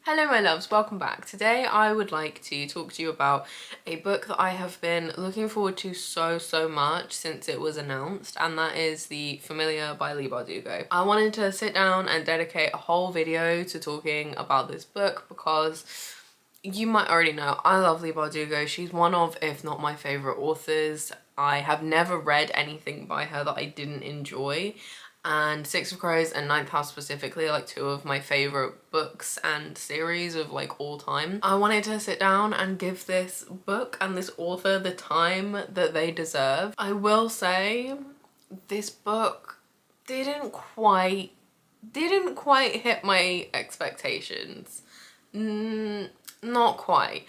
Hello my loves, welcome back. Today I would like to talk to you about a book that I have been looking forward to so much since it was announced, and that is The Familiar by Leigh Bardugo. I wanted to sit down and dedicate a whole video to talking about this book because you might already know I love Leigh Bardugo. She's one of, if not my favourite authors. I have never read anything by her that I didn't enjoy, and Six of Crows and Ninth House specifically are like two of my favourite books and series of like all time. I wanted to sit down and give this book and this author the time that they deserve. I will say this book didn't quite hit my expectations. Not quite,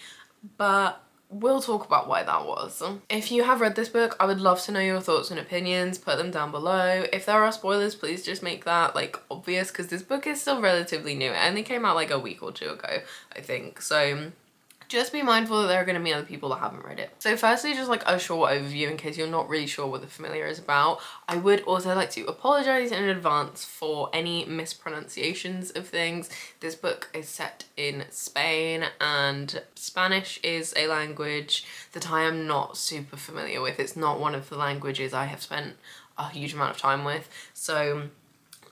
but we'll talk about why that was. If you have read this book, I would love to know your thoughts and opinions. Put them down below. If there are spoilers, please just make that like obvious, because this book is still relatively new. It only came out like a week or two ago, I think. So just be mindful that there are going to be other people that haven't read it. So firstly, just like a short overview in case you're not really sure what The Familiar is about. I would also like to apologise in advance for any mispronunciations of things. This book is set in Spain, and Spanish is a language that I am not super familiar with. It's not one of the languages I have spent a huge amount of time with. So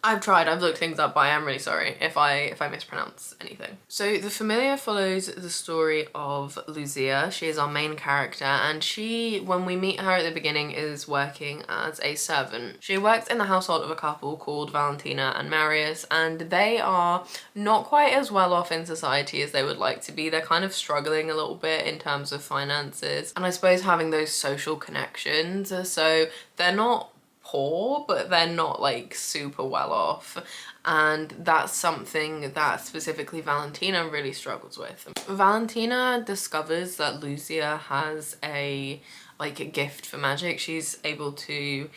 I've looked things up, but I am really sorry if I mispronounce anything. So The Familiar follows the story of Lucia. She is our main character, and she, when we meet her at the beginning, is working as a servant. She works in the household of a couple called Valentina and Marius, and they are not quite as well off in society as they would like to be. They're kind of struggling a little bit in terms of finances, and I suppose having those social connections. So they're not poor, but they're not like super well off, and that's something that specifically Valentina really struggles with. Valentina discovers that Lucia has a gift for magic. She's able to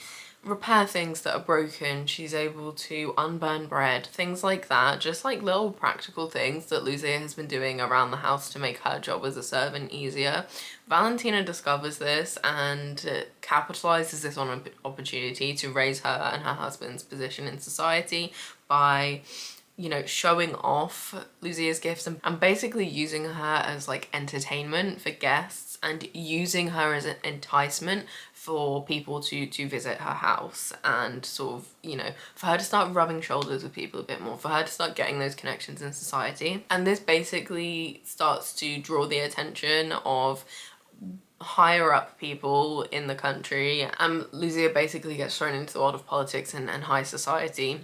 repair things that are broken, she's able to unburn bread, things like that, just like little practical things that Lucia has been doing around the house to make her job as a servant easier. Valentina discovers this and capitalizes this on an opportunity to raise her and her husband's position in society by, you know, showing off Lucia's gifts and basically using her as like entertainment for guests and using her as an enticement for people to visit her house, and sort of, you know, for her to start rubbing shoulders with people a bit more, for her to start getting those connections in society. And this basically starts to draw the attention of higher up people in the country, and Lucia basically gets thrown into the world of politics and high society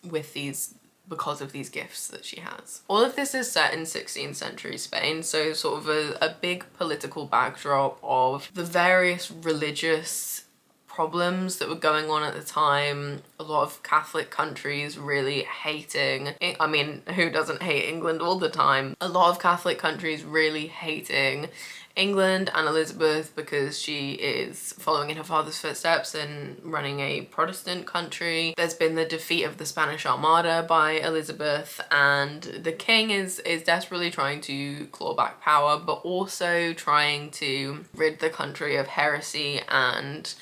with because of these gifts that she has. All of this is set in 16th century Spain, so sort of a big political backdrop of the various religious problems that were going on at the time. A lot of Catholic countries really hating, I mean, who doesn't hate England all the time? A lot of Catholic countries really hating England and Elizabeth because she is following in her father's footsteps and running a Protestant country. There's been the defeat of the Spanish Armada by Elizabeth, and the king is desperately trying to claw back power, but also trying to rid the country of heresy and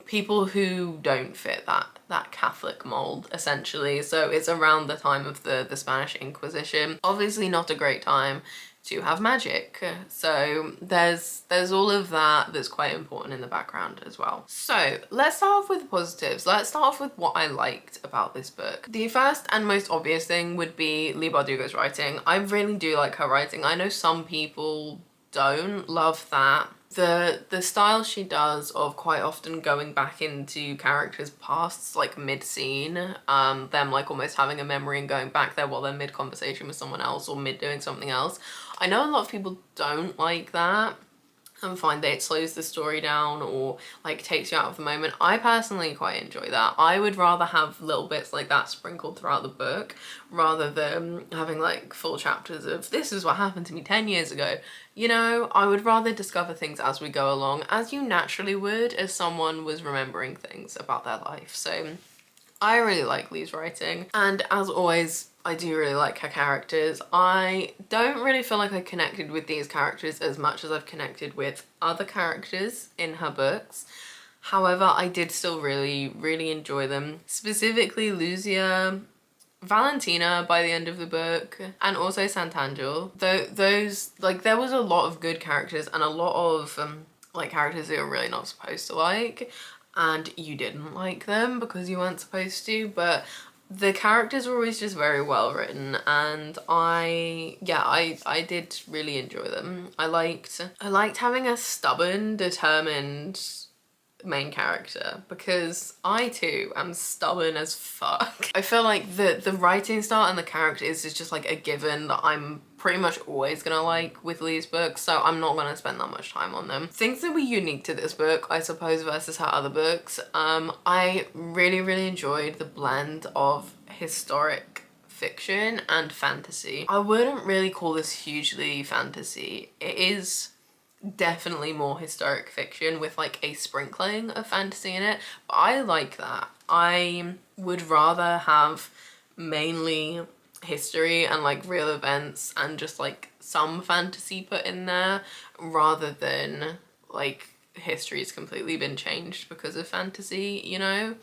people who don't fit that Catholic mold, essentially. So it's around the time of the Spanish Inquisition. Obviously not a great time to have magic. So there's all of that that's quite important in the background as well. So let's start off with the positives. Let's start off with what I liked about this book. The first and most obvious thing would be Leigh Bardugo's writing. I really do like her writing. I know some people don't love that. The style she does of quite often going back into characters' pasts, like mid-scene, them like almost having a memory and going back there while they're mid-conversation with someone else or mid-doing something else. I know a lot of people don't like that and find that it slows the story down or like takes you out of the moment. I personally quite enjoy that. I would rather have little bits like that sprinkled throughout the book rather than having like full chapters of this is what happened to me 10 years ago. You know, I would rather discover things as we go along, as you naturally would as someone was remembering things about their life. So I really like Leigh's writing, and as always, I do really like her characters. I don't really feel like I connected with these characters as much as I've connected with other characters in her books. However, I did still really enjoy them. Specifically, Lucia Valentina by the end of the book, and also Santangel. Those, like, there was a lot of good characters and a lot of like characters that you're really not supposed to like, and you didn't like them because you weren't supposed to, but the characters were always just very well written, and I did really enjoy them. I liked having a stubborn, determined main character, because I too am stubborn as fuck. I feel like the writing style and the characters is just like a given that I'm pretty much always gonna like with Leigh's books, so I'm not gonna spend that much time on them. Things that were unique to this book, I suppose, versus her other books, I really enjoyed the blend of historic fiction and fantasy. I wouldn't really call this hugely fantasy. It is definitely more historic fiction with like a sprinkling of fantasy in it, but I like that. I would rather have mainly history and like real events and just like some fantasy put in there, rather than like history's completely been changed because of fantasy, you know?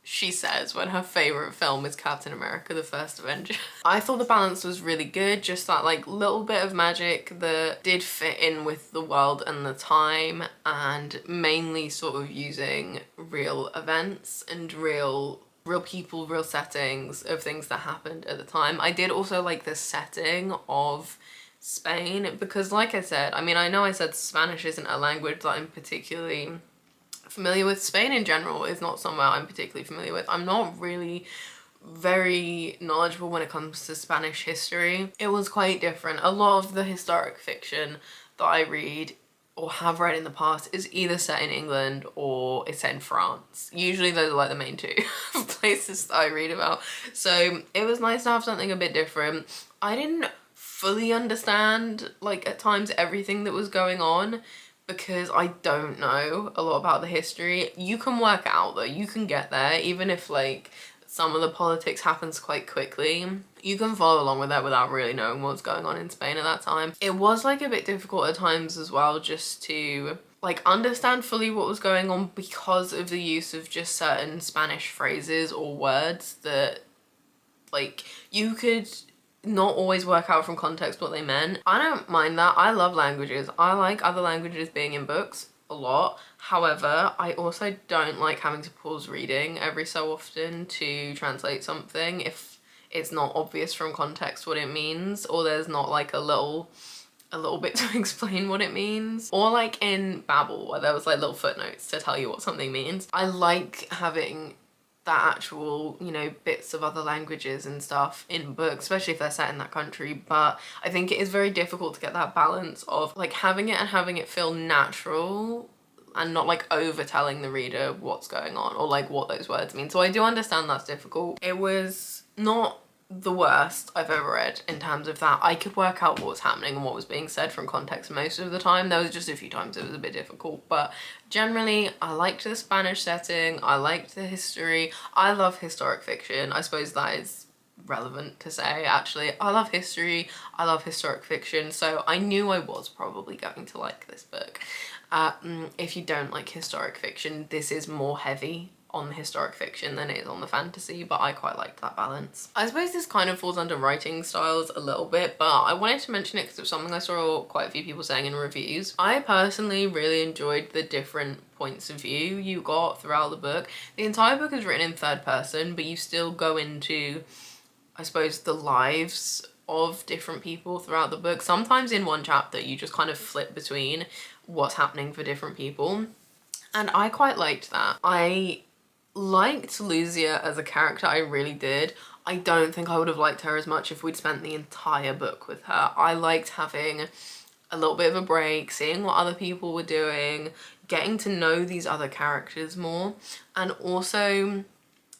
She says when her favourite film is Captain America: The First Avenger. I thought the balance was really good, just that like little bit of magic that did fit in with the world and the time, and mainly sort of using real events and real people, real settings of things that happened at the time. I did also like the setting of Spain, because like I said, I mean, I know I said Spanish isn't a language that I'm particularly familiar with. Spain in general is not somewhere I'm particularly familiar with. I'm not really very knowledgeable when it comes to Spanish history. It was quite different. A lot of the historic fiction that I read or have read in the past is either set in England or it's set in France. Usually those are like the main two places that I read about. So it was nice to have something a bit different. I didn't fully understand, like, at times everything that was going on, because I don't know a lot about the history. You can work out though, you can get there, even if like some of the politics happens quite quickly. You can follow along with that without really knowing what's going on in Spain at that time. It was like a bit difficult at times as well, just to like understand fully what was going on, because of the use of just certain Spanish phrases or words that like you could not always work out from context what they meant. I don't mind that. I love languages. I like other languages being in books a lot. However, I also don't like having to pause reading every so often to translate something if it's not obvious from context what it means, or there's not like a little bit to explain what it means. Or like in Babel, where there was like little footnotes to tell you what something means. I like having that actual, you know, bits of other languages and stuff in books, especially if they're set in that country, but I think it is very difficult to get that balance of like having it and having it feel natural and not like over telling the reader what's going on or like what those words mean. So I do understand that's difficult. It was not the worst I've ever read in terms of that. I could work out what was happening and what was being said from context most of the time. There was just a few times it was a bit difficult, but generally I liked the Spanish setting, I liked the history. I love historic fiction. I suppose that is relevant to say, actually. I love history, I love historic fiction, so I knew I was probably going to like this book. If you don't like historic fiction, this is more heavy on the historic fiction than it is on the fantasy, but I quite liked that balance. I suppose this kind of falls under writing styles a little bit, but I wanted to mention it because it was something I saw quite a few people saying in reviews. I personally really enjoyed the different points of view you got throughout the book. The entire book is written in third person, but you still go into, I suppose, the lives of different people throughout the book. Sometimes in one chapter you just kind of flip between what's happening for different people, and I quite liked that. I liked Lucia as a character, I really did. I don't think I would have liked her as much if we'd spent the entire book with her. I liked having a little bit of a break, seeing what other people were doing, getting to know these other characters more, and also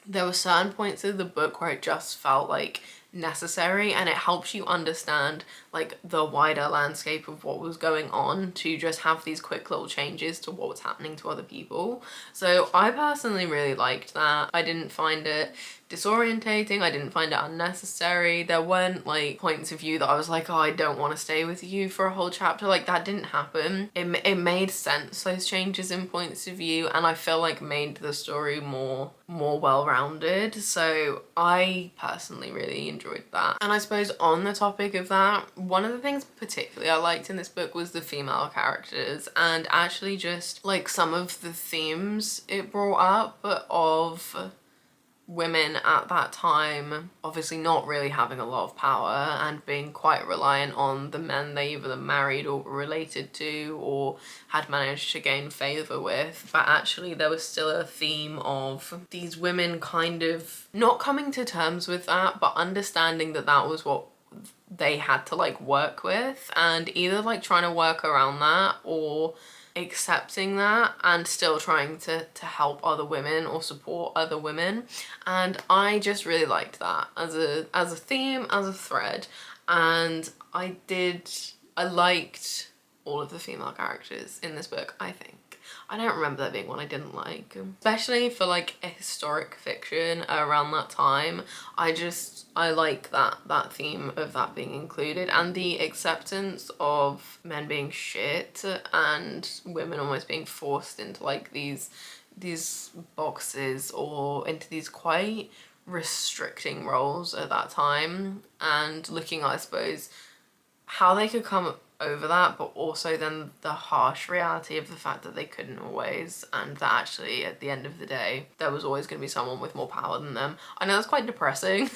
there were certain points of the book where it just felt like necessary, and it helps you understand like the wider landscape of what was going on, to just have these quick little changes to what was happening to other people. So I personally really liked that. I didn't find it disorientating, I didn't find it unnecessary. There weren't like points of view that I was like, oh, I don't want to stay with you for a whole chapter. Like, that didn't happen. It made sense, those changes in points of view, and I feel like made the story more well-rounded. So I personally really enjoyed that. And I suppose on the topic of that, one of the things particularly I liked in this book was the female characters, and actually just like some of the themes it brought up of women at that time obviously not really having a lot of power and being quite reliant on the men they either married or were related to or had managed to gain favour with. But actually there was still a theme of these women kind of not coming to terms with that, but understanding that that was what they had to like work with, and either like trying to work around that or accepting that and still trying to help other women or support other women. And I just really liked that as a theme, as a thread. And I liked all of the female characters in this book, I think. I don't remember there being one I didn't like, especially for like a historic fiction around that time. I like that theme of that being included, and the acceptance of men being shit and women almost being forced into like these boxes or into these quite restricting roles at that time, and looking at, I suppose, how they could come over that, but also then the harsh reality of the fact that they couldn't always, and that actually at the end of the day there was always going to be someone with more power than them. I know that's quite depressing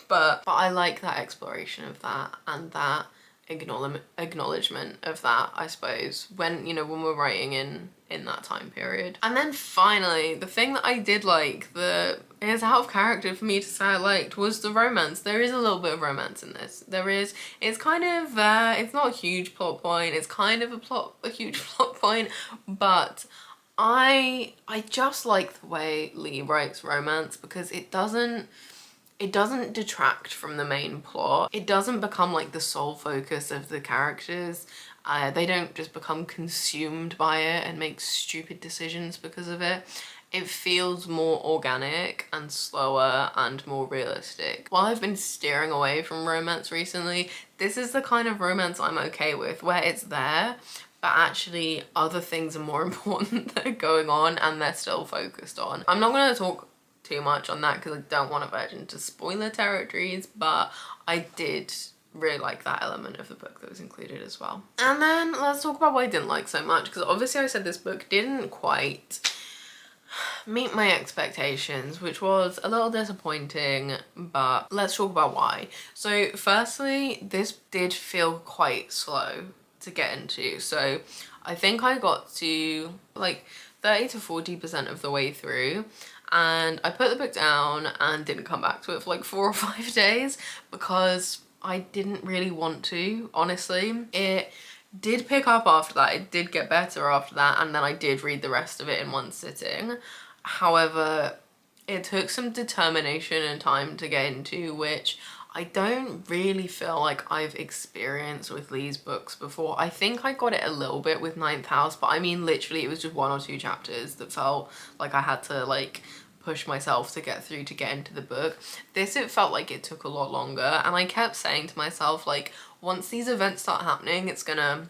but I like that exploration of that and that acknowledgement of that, I suppose, when, you know, when we're writing in that time period. And then finally, the thing that I did like, that is out of character for me to say I liked, was the romance. There is a little bit of romance in this. There is. It's kind of it's not a huge plot point, it's kind of a huge plot point, but I just like the way Leigh writes romance, because it doesn't detract from the main plot. It doesn't become like the sole focus of the characters. They don't just become consumed by it and make stupid decisions because of it. It feels more organic and slower and more realistic. While I've been steering away from romance recently, this is the kind of romance I'm okay with, where it's there, but actually other things are more important that are going on and they're still focused on. I'm not going to talk too much on that because I don't want to verge into spoiler territories, but I did really like that element of the book that was included as well. And then let's talk about what I didn't like so much, because obviously I said this book didn't quite meet my expectations, which was a little disappointing, but let's talk about why. So firstly, this did feel quite slow to get into. So I think I got to like 30 to 40% of the way through, and I put the book down and didn't come back to it for like 4 or 5 days because I didn't really want to, honestly. It did pick up after that, it did get better after that, and then I did read the rest of it in one sitting. However, it took some determination and time to get into, which I don't really feel like I've experienced with Leigh's books before. I think I got it a little bit with Ninth House, but I mean literally it was just 1 or 2 chapters that felt like I had to like push myself to get through to get into the book. This, it felt like it took a lot longer, and I kept saying to myself, like, once these events start happening, it's gonna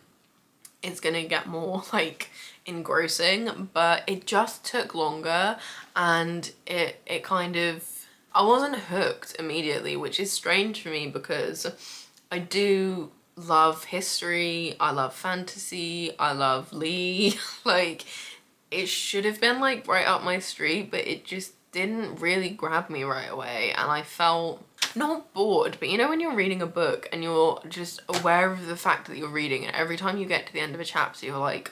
get more like engrossing, but it just took longer, and it kind of, I wasn't hooked immediately, which is strange for me because I do love history, I love fantasy, I love Leigh. Like, it should have been like right up my street, but it just didn't really grab me right away, and I felt not bored, but you know when you're reading a book and you're just aware of the fact that you're reading it, every time you get to the end of a chapter you're like,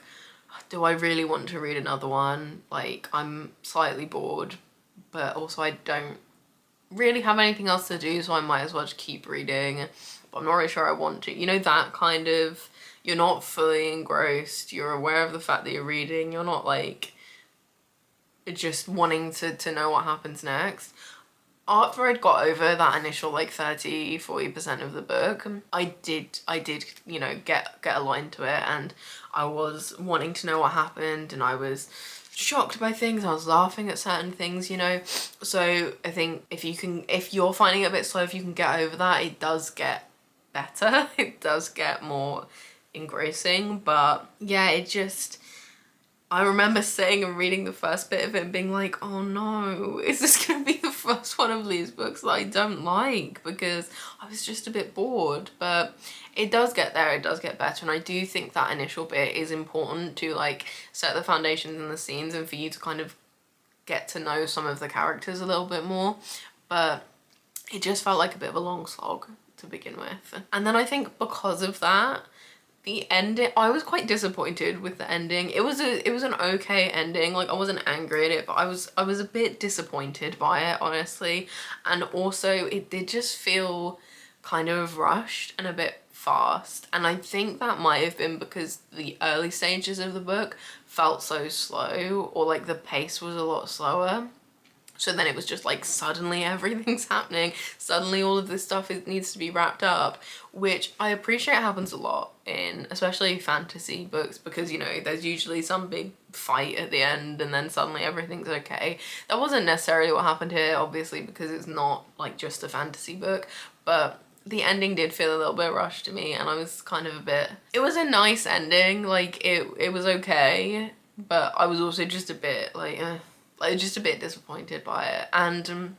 do I really want to read another one? Like, I'm slightly bored, but also I don't really have anything else to do, so I might as well just keep reading, but I'm not really sure I want to. You know, that kind of, you're not fully engrossed, you're aware of the fact that you're reading, you're not like just wanting to know what happens next. after I'd got over that initial like 30-40% of the book, I did, you know, get a lot into it, and I was wanting to know what happened, and I was shocked by things, I was laughing at certain things, you know. So I think if you're finding it a bit slow, if you can get over that, it does get better. It does get more engrossing. But yeah, I remember sitting and reading the first bit of it and being like, oh no, is this gonna be the first one of Leigh's books that I don't like? Because I was just a bit bored. But it does get there, it does get better, and I do think that initial bit is important to like set the foundations and the scenes, and for you to kind of get to know some of the characters a little bit more. But it just felt like a bit of a long slog to begin with. And then I think because of that, the ending, I was quite disappointed with the ending. It was an okay ending. Like, I wasn't angry at it, but I was a bit disappointed by it, honestly. And also it did just feel kind of rushed and a bit fast. And I think that might have been because the early stages of the book felt so slow, or like the pace was a lot slower. So then it was just like suddenly everything's happening. Suddenly all of this stuff needs to be wrapped up, which I appreciate happens a lot in especially fantasy books, because, you know, there's usually some big fight at the end and then suddenly everything's okay. That wasn't necessarily what happened here, obviously, because it's not like just a fantasy book, but the ending did feel a little bit rushed to me, and I was kind of a bit... It was a nice ending, like it was okay, but I was also just a bit like just a bit disappointed by it. And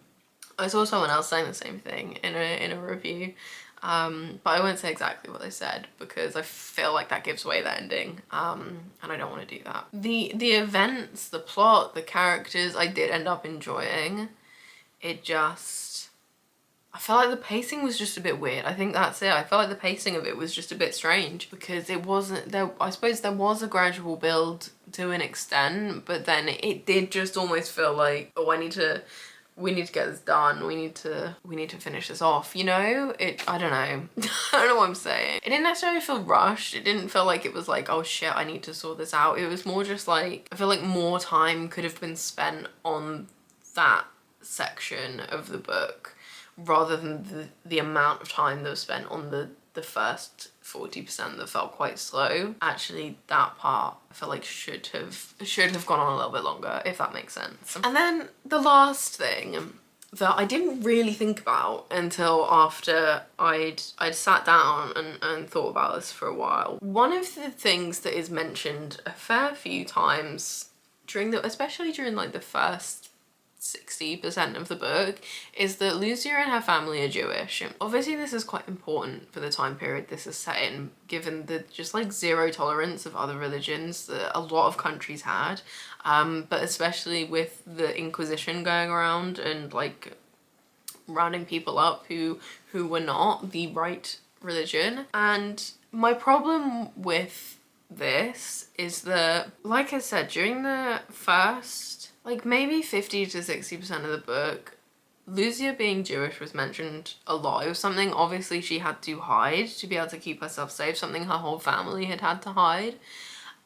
I saw someone else saying the same thing in a review, but I won't say exactly what they said because I feel like that gives away the ending, and I don't want to do that. The events, the plot, the characters, I did end up enjoying. It just... I felt like the pacing was just a bit weird. I think that's it. I felt like the pacing of it was just a bit strange because it wasn't there. I suppose there was a gradual build to an extent, but then it did just almost feel like, oh, we need to get this done. We need to finish this off, you know? I don't know. I don't know what I'm saying. It didn't necessarily feel rushed. It didn't feel like it was like, oh shit, I need to sort this out. It was more just like, I feel like more time could have been spent on that section of the book, rather than the amount of time that was spent on the first 40% that felt quite slow. Actually, that part I feel like should have gone on a little bit longer, if that makes sense. And then the last thing that I didn't really think about until after I'd sat down and thought about this for a while. One of the things that is mentioned a fair few times especially during like the first 60% of the book, is that Lucia and her family are Jewish. Obviously this is quite important for the time period this is set in, given the just like zero tolerance of other religions that a lot of countries had, but especially with the Inquisition going around and like rounding people up who were not the right religion. And my problem with this is that, like I said, during the first like maybe 50 to 60% of the book, Lucia being Jewish was mentioned a lot. It was something obviously she had to hide to be able to keep herself safe, something her whole family had to hide.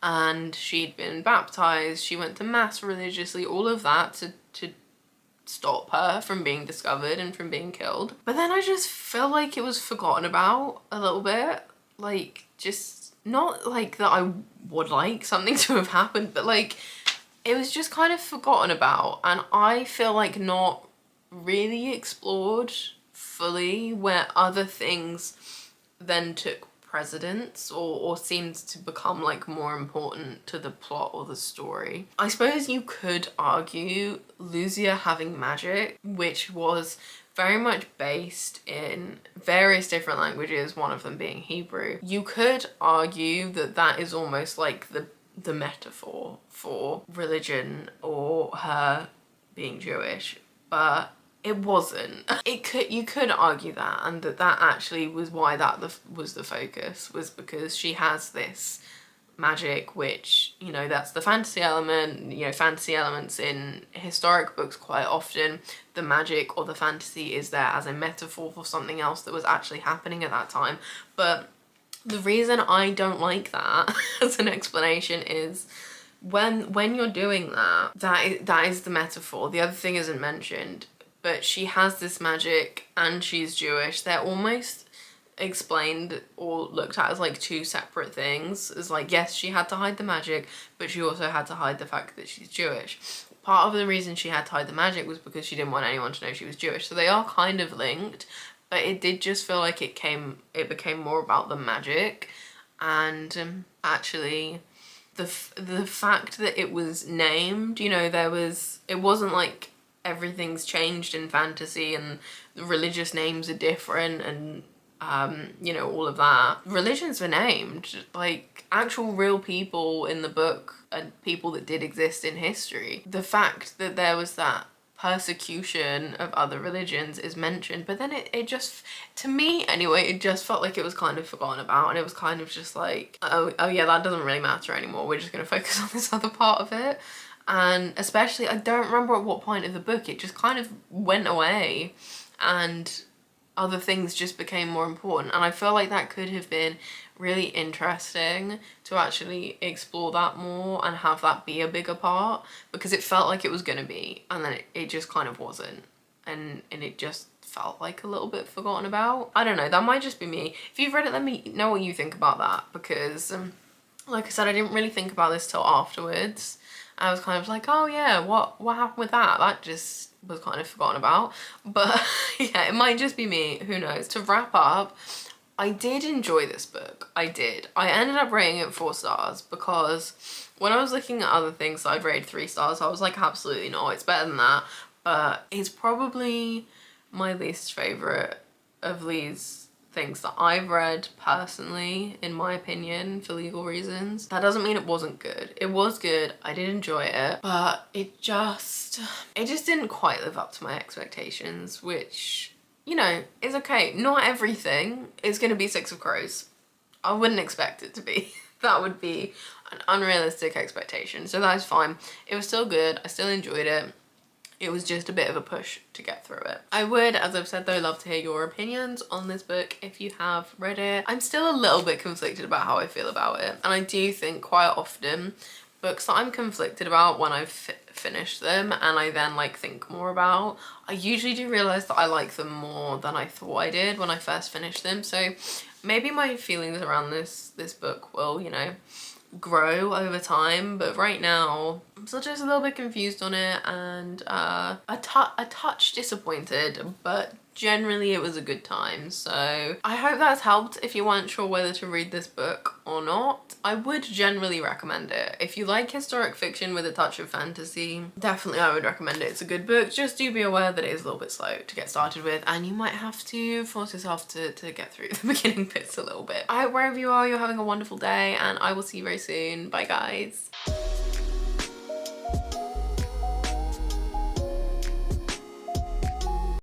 And she'd been baptized, she went to mass religiously, all of that to stop her from being discovered and from being killed. But then I just feel like it was forgotten about a little bit. Like, just not like that I would like something to have happened, but like it was just kind of forgotten about, and I feel like not really explored fully, where other things then took precedence or seemed to become like more important to the plot or the story. I suppose you could argue Lucia having magic, which was very much based in various different languages, one of them being Hebrew. You could argue that that is almost like the metaphor for religion or her being Jewish, but it wasn't. You could argue that, and that actually was why that was the focus, was because she has this magic, which, you know, that's the fantasy element. You know, fantasy elements in historic books, quite often the magic or the fantasy is there as a metaphor for something else that was actually happening at that time. But the reason I don't like that as an explanation is when you're doing that is the metaphor. The other thing isn't mentioned, but she has this magic and she's Jewish. They're almost explained or looked at as like two separate things. It's like, yes, she had to hide the magic, but she also had to hide the fact that she's Jewish. Part of the reason she had to hide the magic was because she didn't want anyone to know she was Jewish. So they are kind of linked, but it did just feel like it became more about the magic. And actually the fact that it was named, you know, it wasn't like everything's changed in fantasy and the religious names are different and you know, all of that. Religions were named, like actual real people in the book and people that did exist in history. The fact that there was that persecution of other religions is mentioned, but then it just, to me anyway, it just felt like it was kind of forgotten about, and it was kind of just like, oh yeah, that doesn't really matter anymore, we're just gonna focus on this other part of it. And especially, I don't remember at what point of the book it just kind of went away and other things just became more important, and I feel like that could have been really interesting to actually explore that more and have that be a bigger part, because it felt like it was gonna be, and then it just kind of wasn't, and it just felt like a little bit forgotten about. I don't know, that might just be me. If you've read it, let me know what you think about that, because like I said, I didn't really think about this till afterwards. I was kind of like, oh yeah, what happened with that? That just was kind of forgotten about. But yeah, it might just be me, who knows. To wrap up, I did enjoy this book. I did. I ended up rating it 4 stars because when I was looking at other things I'd rated 3 stars, I was like, absolutely not, it's better than that. But it's probably my least favourite of Leigh's things that I've read personally, in my opinion, for legal reasons. That doesn't mean it wasn't good. It was good, I did enjoy it, but it just didn't quite live up to my expectations, which, you know, is okay. Not everything is gonna be Six of Crows. I wouldn't expect it to be. That would be an unrealistic expectation, so that's fine. It was still good, I still enjoyed it. It was just a bit of a push to get through it. I would, as I've said though, love to hear your opinions on this book if you have read it. I'm still a little bit conflicted about how I feel about it, and I do think quite often books that I'm conflicted about when I've finished them and I then like think more about, I usually do realise that I like them more than I thought I did when I first finished them. So maybe my feelings around this book will, you know, grow over time, but right now I'm still just a little bit confused on it and a touch disappointed, but generally it was a good time. So I hope that's helped if you weren't sure whether to read this book or not. I would generally recommend it. If you like historic fiction with a touch of fantasy, definitely I would recommend it. It's a good book. Just do be aware that it is a little bit slow to get started with, and you might have to force yourself to get through the beginning bits a little bit. I hope wherever you are, you're having a wonderful day, and I will see you very soon. Bye guys.